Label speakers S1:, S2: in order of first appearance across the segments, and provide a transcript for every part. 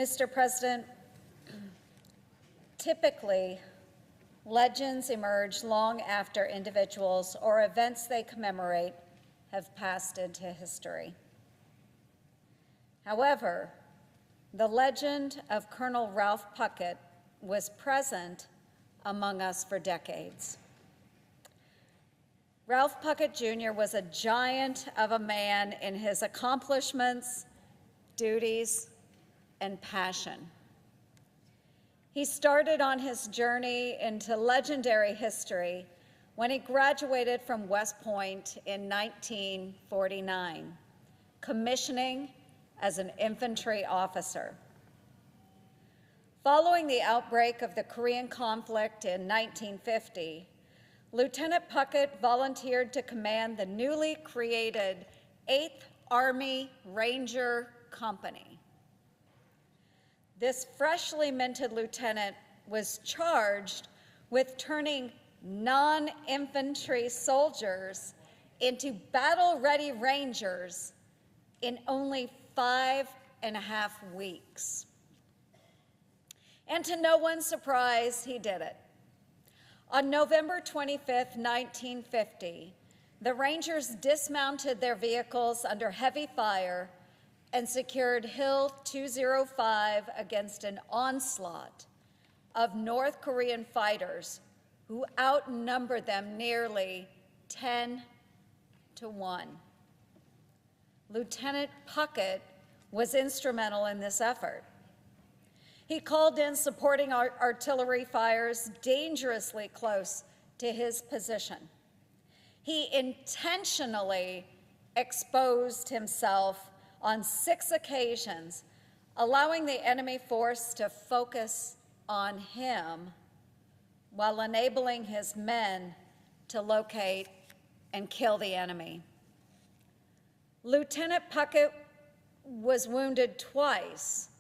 S1: Mr. President, typically, legends emerge long after individuals or events they commemorate have passed into history. However, the legend of Colonel Ralph Puckett was present among us for decades. Ralph Puckett Jr. was a giant of a man in his accomplishments, duties, and passion. He started on his journey into legendary history when he graduated from West Point in 1949, commissioning as an infantry officer. Following the outbreak of the Korean conflict in 1950, Lieutenant Puckett volunteered to command the newly created 8th Army Ranger Company. This freshly minted lieutenant was charged with turning non-infantry soldiers into battle-ready Rangers in only 5.5 weeks. And to no one's surprise, he did it. On November 25th, 1950, the Rangers dismounted their vehicles under heavy fire and secured Hill 205 against an onslaught of North Korean fighters who outnumbered them nearly 10-1. Lieutenant Puckett was instrumental in this effort. He called in supporting artillery fires dangerously close to his position. He intentionally exposed himself on 6 occasions, allowing the enemy force to focus on him while enabling his men to locate and kill the enemy. Lieutenant Puckett was wounded twice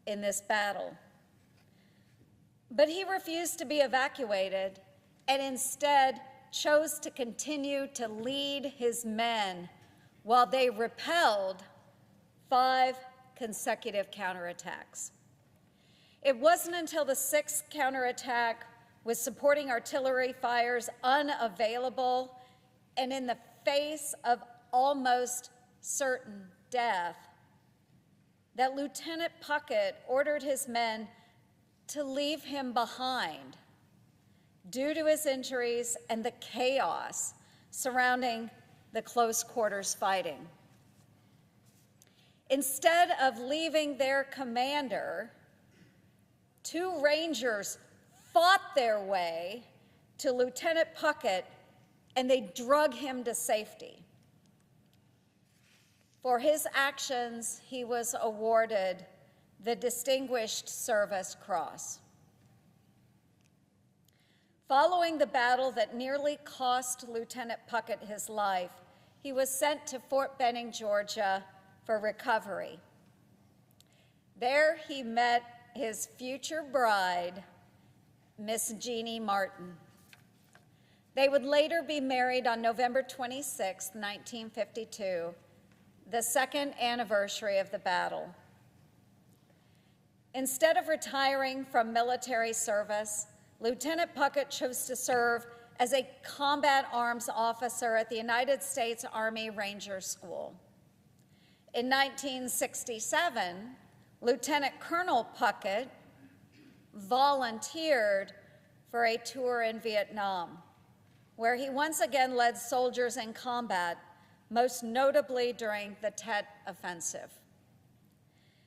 S1: in this battle, but he refused to be evacuated and instead chose to continue to lead his men while they repelled 5 consecutive counterattacks. It wasn't until the 6th counterattack, with supporting artillery fires unavailable and in the face of almost certain death, that Lieutenant Puckett ordered his men to leave him behind due to his injuries and the chaos surrounding the close quarters fighting. Instead of leaving their commander, 2 Rangers fought their way to Lieutenant Puckett and they drug him to safety. For his actions, he was awarded the Distinguished Service Cross. Following the battle that nearly cost Lieutenant Puckett his life, he was sent to Fort Benning, Georgia, for recovery. There he met his future bride, Miss Jeannie Martin. They would later be married on November 26, 1952, the 2nd anniversary of the battle. Instead of retiring from military service, Lieutenant Puckett chose to serve as a combat arms officer at the United States Army Ranger School. In 1967, Lieutenant Colonel Puckett volunteered for a tour in Vietnam, where he once again led soldiers in combat, most notably during the Tet Offensive.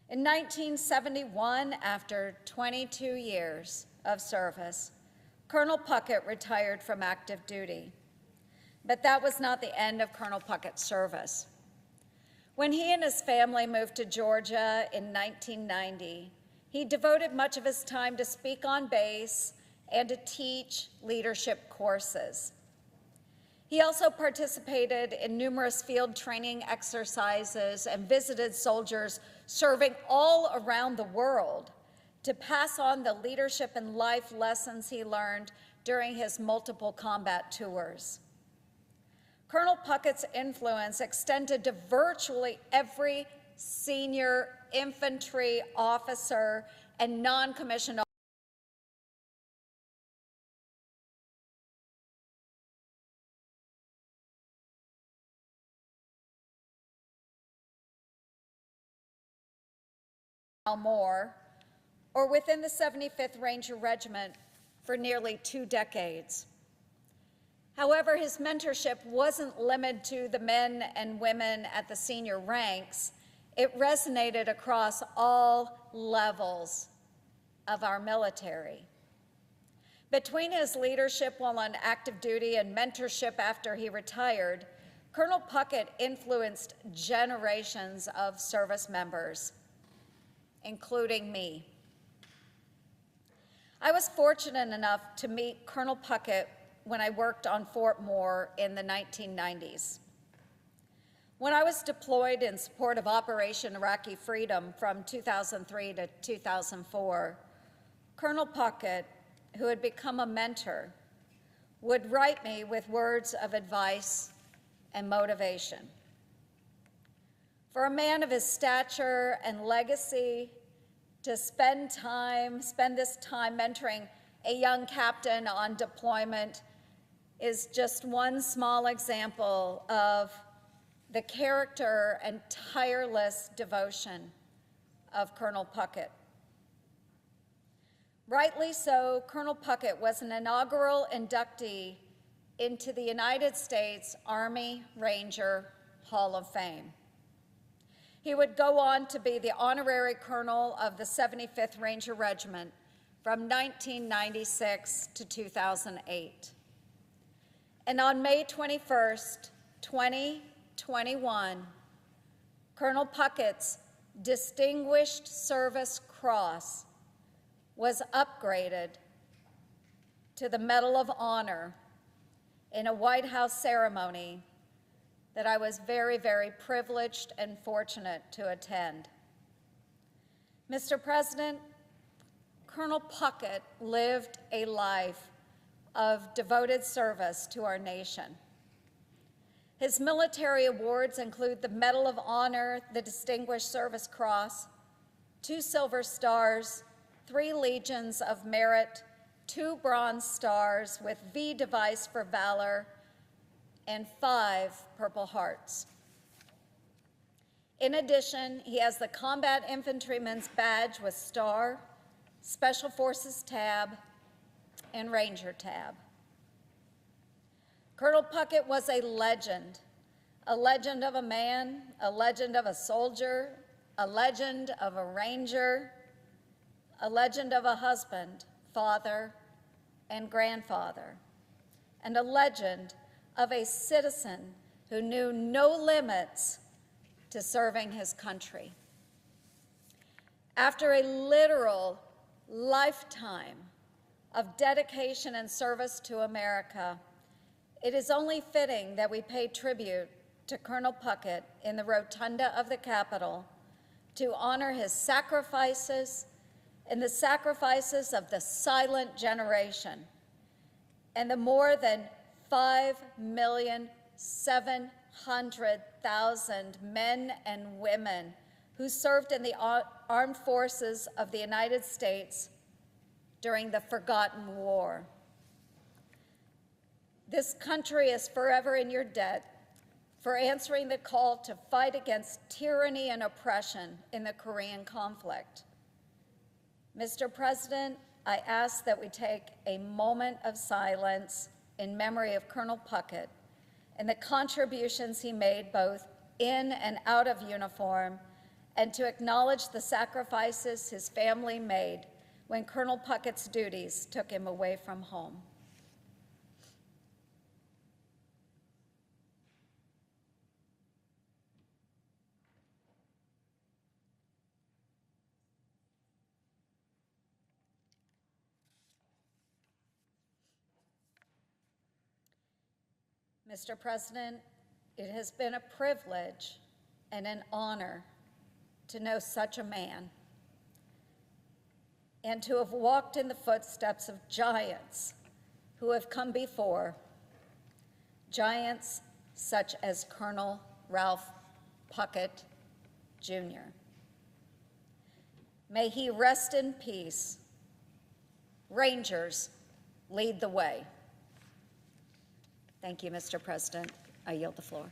S1: In 1971, after 22 years of service, Colonel Puckett retired from active duty. But that was not the end of Colonel Puckett's service. When he and his family moved to Georgia in 1990, he devoted much of his time to speak on base and to teach leadership courses. He also participated in numerous field training exercises and visited soldiers serving all around the world to pass on the leadership and life lessons he learned during his multiple combat tours. Colonel Puckett's influence extended to virtually every senior infantry officer and non-commissioned more, or within the 75th Ranger Regiment for nearly 2 decades. However, his mentorship wasn't limited to the men and women at the senior ranks. It resonated across all levels of our military. Between his leadership while on active duty and mentorship after he retired, Colonel Puckett influenced generations of service members, including me. I was fortunate enough to meet Colonel Puckett when I worked on Fort Moore in the 1990s. When I was deployed in support of Operation Iraqi Freedom from 2003 to 2004, Colonel Puckett, who had become a mentor, would write me with words of advice and motivation. For a man of his stature and legacy to spend this time mentoring a young captain on deployment is just one small example of the character and tireless devotion of Colonel Puckett. Rightly so, Colonel Puckett was an inaugural inductee into the United States Army Ranger Hall of Fame. He would go on to be the honorary colonel of the 75th Ranger Regiment from 1996 to 2008. And on May 21st, 2021, Colonel Puckett's Distinguished Service Cross was upgraded to the Medal of Honor in a White House ceremony that I was very, very privileged and fortunate to attend. Mr. President, Colonel Puckett lived a life of devoted service to our nation. His military awards include the Medal of Honor, the Distinguished Service Cross, 2 Silver Stars, 3 Legions of Merit, 2 Bronze Stars with V device for valor, and 5 Purple Hearts. In addition, he has the Combat Infantryman's Badge with Star, Special Forces Tab, and Ranger Tab. Colonel Puckett was a legend of a man, a legend of a soldier, a legend of a ranger, a legend of a husband, father, and grandfather, and a legend of a citizen who knew no limits to serving his country. After a literal lifetime of dedication and service to America, it is only fitting that we pay tribute to Colonel Puckett in the rotunda of the Capitol to honor his sacrifices and the sacrifices of the silent generation and the more than 5,700,000 men and women who served in the armed forces of the United States during the forgotten war. This country is forever in your debt for answering the call to fight against tyranny and oppression in the Korean conflict. Mr. President, I ask that we take a moment of silence in memory of Colonel Puckett and the contributions he made both in and out of uniform, and to acknowledge the sacrifices his family made when Colonel Puckett's duties took him away from home. Mr. President, it has been a privilege and an honor to know such a man and to have walked in the footsteps of giants who have come before, giants such as Colonel Ralph Puckett, Jr. May he rest in peace. Rangers, lead the way. Thank you, Mr. President. I yield the floor.